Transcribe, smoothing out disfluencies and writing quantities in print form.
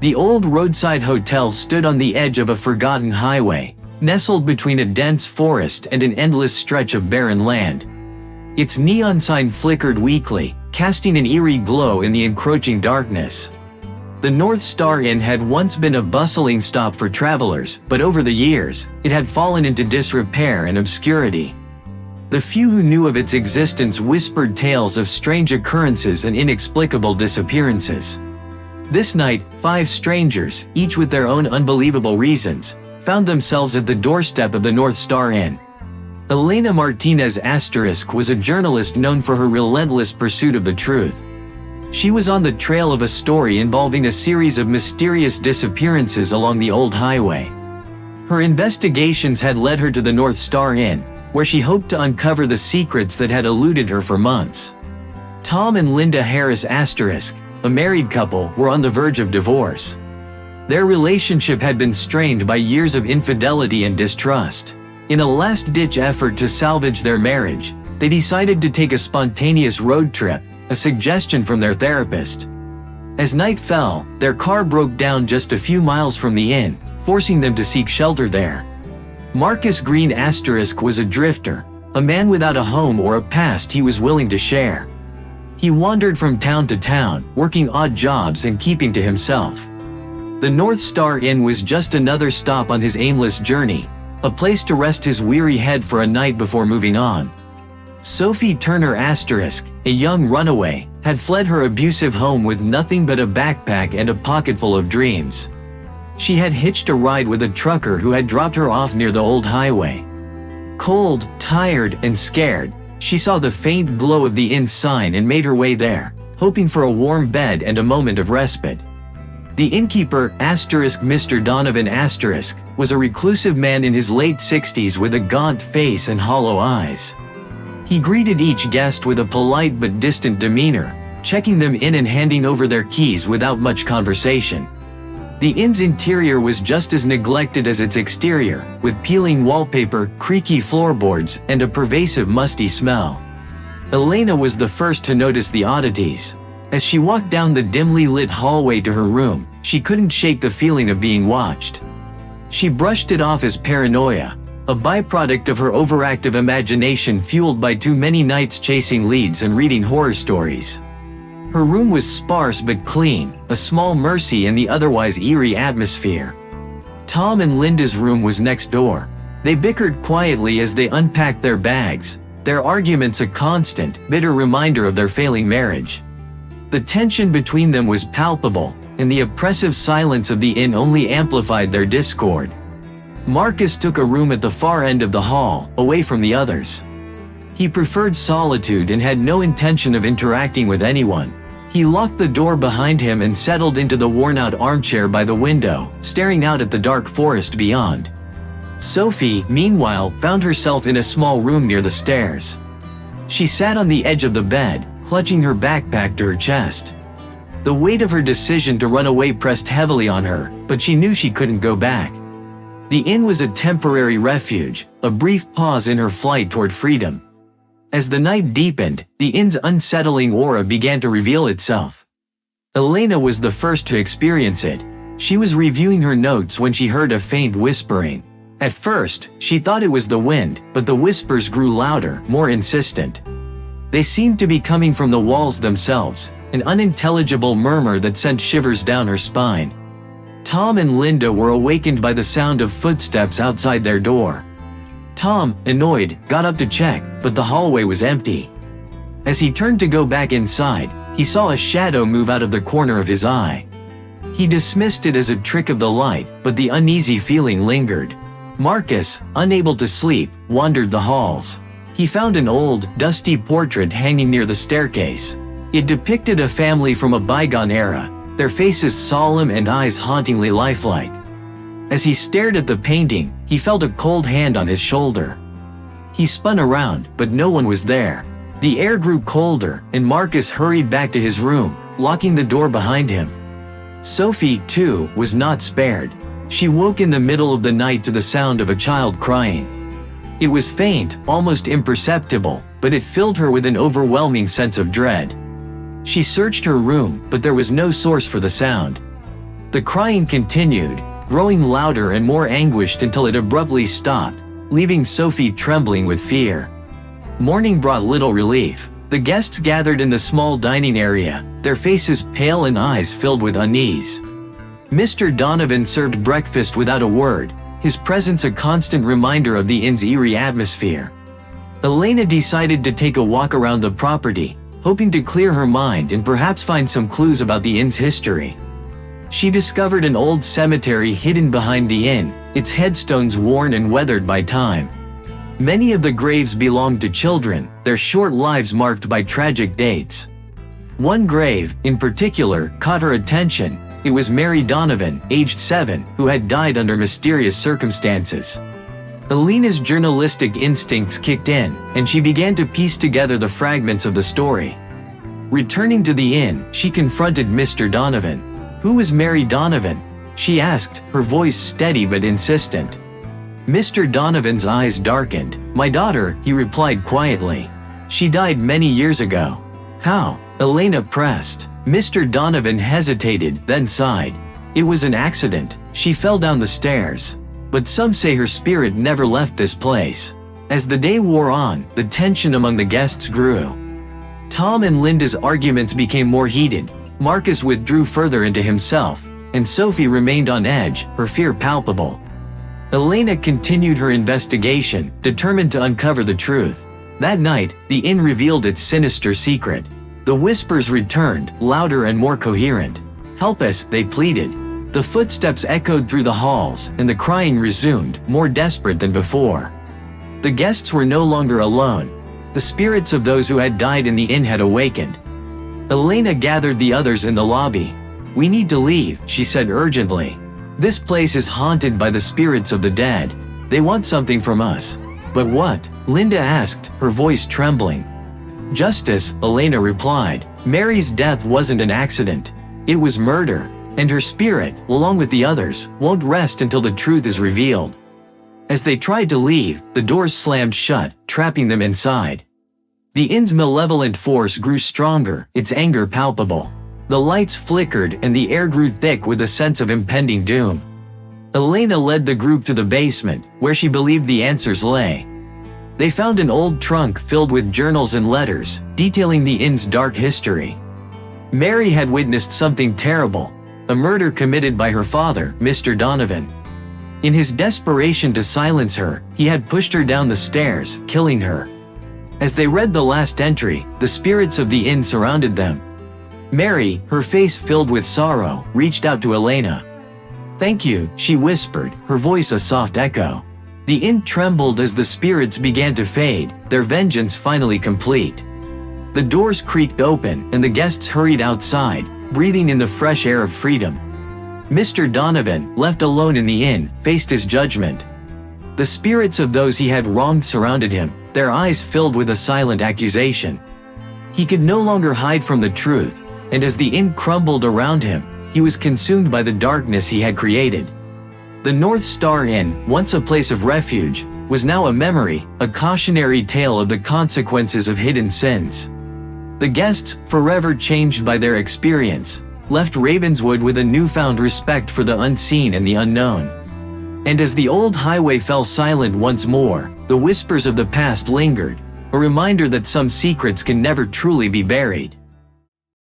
The old roadside hotel stood on the edge of a forgotten highway, nestled between a dense forest and an endless stretch of barren land. Its neon sign flickered weakly, casting an eerie glow in the encroaching darkness. The North Star Inn had once been a bustling stop for travelers, but over the years, it had fallen into disrepair and obscurity. The few who knew of its existence whispered tales of strange occurrences and inexplicable disappearances. This night, 5 strangers, each with their own unbelievable reasons, found themselves at the doorstep of the North Star Inn. Elena Martinez was a journalist known for her relentless pursuit of the truth. She was on the trail of a story involving a series of mysterious disappearances along the old highway. Her investigations had led her to the North Star Inn, where she hoped to uncover the secrets that had eluded her for months. Tom and Linda Harris a married couple, were on the verge of divorce. Their relationship had been strained by years of infidelity and distrust. In a last-ditch effort to salvage their marriage, they decided to take a spontaneous road trip, a suggestion from their therapist. As night fell, their car broke down just a few miles from the inn, forcing them to seek shelter there. Marcus Green was a drifter, a man without a home or a past he was willing to share. He wandered from town to town, working odd jobs and keeping to himself. The North Star Inn was just another stop on his aimless journey, a place to rest his weary head for a night before moving on. Sophie Turner a young runaway, had fled her abusive home with nothing but a backpack and a pocketful of dreams. She had hitched a ride with a trucker who had dropped her off near the old highway. Cold, tired, and scared, she saw the faint glow of the inn sign and made her way there, hoping for a warm bed and a moment of respite. The innkeeper, Mr. Donovan was a reclusive man in his late 60s with a gaunt face and hollow eyes. He greeted each guest with a polite but distant demeanor, checking them in and handing over their keys without much conversation. The inn's interior was just as neglected as its exterior, with peeling wallpaper, creaky floorboards, and a pervasive musty smell. Elena was the first to notice the oddities. As she walked down the dimly lit hallway to her room, she couldn't shake the feeling of being watched. She brushed it off as paranoia, a byproduct of her overactive imagination fueled by too many nights chasing leads and reading horror stories. Her room was sparse but clean, a small mercy in the otherwise eerie atmosphere. Tom and Linda's room was next door. They bickered quietly as they unpacked their bags, their arguments a constant, bitter reminder of their failing marriage. The tension between them was palpable, and the oppressive silence of the inn only amplified their discord. Marcus took a room at the far end of the hall, away from the others. He preferred solitude and had no intention of interacting with anyone. He locked the door behind him and settled into the worn-out armchair by the window, staring out at the dark forest beyond. Sophie, meanwhile, found herself in a small room near the stairs. She sat on the edge of the bed, clutching her backpack to her chest. The weight of her decision to run away pressed heavily on her, but she knew she couldn't go back. The inn was a temporary refuge, a brief pause in her flight toward freedom. As the night deepened, the inn's unsettling aura began to reveal itself. Elena was the first to experience it. She was reviewing her notes when she heard a faint whispering. At first, she thought it was the wind, but the whispers grew louder, more insistent. They seemed to be coming from the walls themselves, an unintelligible murmur that sent shivers down her spine. Tom and Linda were awakened by the sound of footsteps outside their door. Tom, annoyed, got up to check, but the hallway was empty. As he turned to go back inside, he saw a shadow move out of the corner of his eye. He dismissed it as a trick of the light, but the uneasy feeling lingered. Marcus, unable to sleep, wandered the halls. He found an old, dusty portrait hanging near the staircase. It depicted a family from a bygone era, their faces solemn and eyes hauntingly lifelike. As he stared at the painting, he felt a cold hand on his shoulder. He spun around, but no one was there. The air grew colder, and Marcus hurried back to his room, locking the door behind him. Sophie, too, was not spared. She woke in the middle of the night to the sound of a child crying. It was faint, almost imperceptible, but it filled her with an overwhelming sense of dread. She searched her room, but there was no source for the sound. The crying continued, growing louder and more anguished until it abruptly stopped, leaving Sophie trembling with fear. Morning brought little relief. The guests gathered in the small dining area, their faces pale and eyes filled with unease. Mr. Donovan served breakfast without a word, his presence a constant reminder of the inn's eerie atmosphere. Elena decided to take a walk around the property, hoping to clear her mind and perhaps find some clues about the inn's history. She discovered an old cemetery hidden behind the inn, its headstones worn and weathered by time. Many of the graves belonged to children, their short lives marked by tragic dates. One grave, in particular, caught her attention. It was Mary Donovan, aged 7, who had died under mysterious circumstances. Elena's journalistic instincts kicked in, and she began to piece together the fragments of the story. Returning to the inn, she confronted Mr. Donovan. "Who was Mary Donovan?" she asked, her voice steady but insistent. Mr. Donovan's eyes darkened. "My daughter," he replied quietly. "She died many years ago." "How?" Elena pressed. Mr. Donovan hesitated, then sighed. "It was an accident. She fell down the stairs. But some say her spirit never left this place." As the day wore on, the tension among the guests grew. Tom and Linda's arguments became more heated. Marcus withdrew further into himself, and Sophie remained on edge, her fear palpable. Elena continued her investigation, determined to uncover the truth. That night, the inn revealed its sinister secret. The whispers returned, louder and more coherent. "Help us," they pleaded. The footsteps echoed through the halls, and the crying resumed, more desperate than before. The guests were no longer alone. The spirits of those who had died in the inn had awakened. Elena gathered the others in the lobby. "We need to leave," she said urgently. "This place is haunted by the spirits of the dead. They want something from us." "But what?" Linda asked, her voice trembling. "Justice," Elena replied. "Mary's death wasn't an accident. It was murder. And her spirit, along with the others, won't rest until the truth is revealed." As they tried to leave, the doors slammed shut, trapping them inside. The inn's malevolent force grew stronger, its anger palpable. The lights flickered and the air grew thick with a sense of impending doom. Elena led the group to the basement, where she believed the answers lay. They found an old trunk filled with journals and letters, detailing the inn's dark history. Mary had witnessed something terrible, a murder committed by her father, Mr. Donovan. In his desperation to silence her, he had pushed her down the stairs, killing her. As they read the last entry, the spirits of the inn surrounded them. Mary, her face filled with sorrow, reached out to Elena. "Thank you," she whispered, her voice a soft echo. The inn trembled as the spirits began to fade, their vengeance finally complete. The doors creaked open, and the guests hurried outside, breathing in the fresh air of freedom. Mr. Donovan, left alone in the inn, faced his judgment. The spirits of those he had wronged surrounded him, their eyes filled with a silent accusation. He could no longer hide from the truth, and as the inn crumbled around him, he was consumed by the darkness he had created. The North Star Inn, once a place of refuge, was now a memory, a cautionary tale of the consequences of hidden sins. The guests, forever changed by their experience, left Ravenswood with a newfound respect for the unseen and the unknown. And as the old highway fell silent once more, the whispers of the past lingered, a reminder that some secrets can never truly be buried.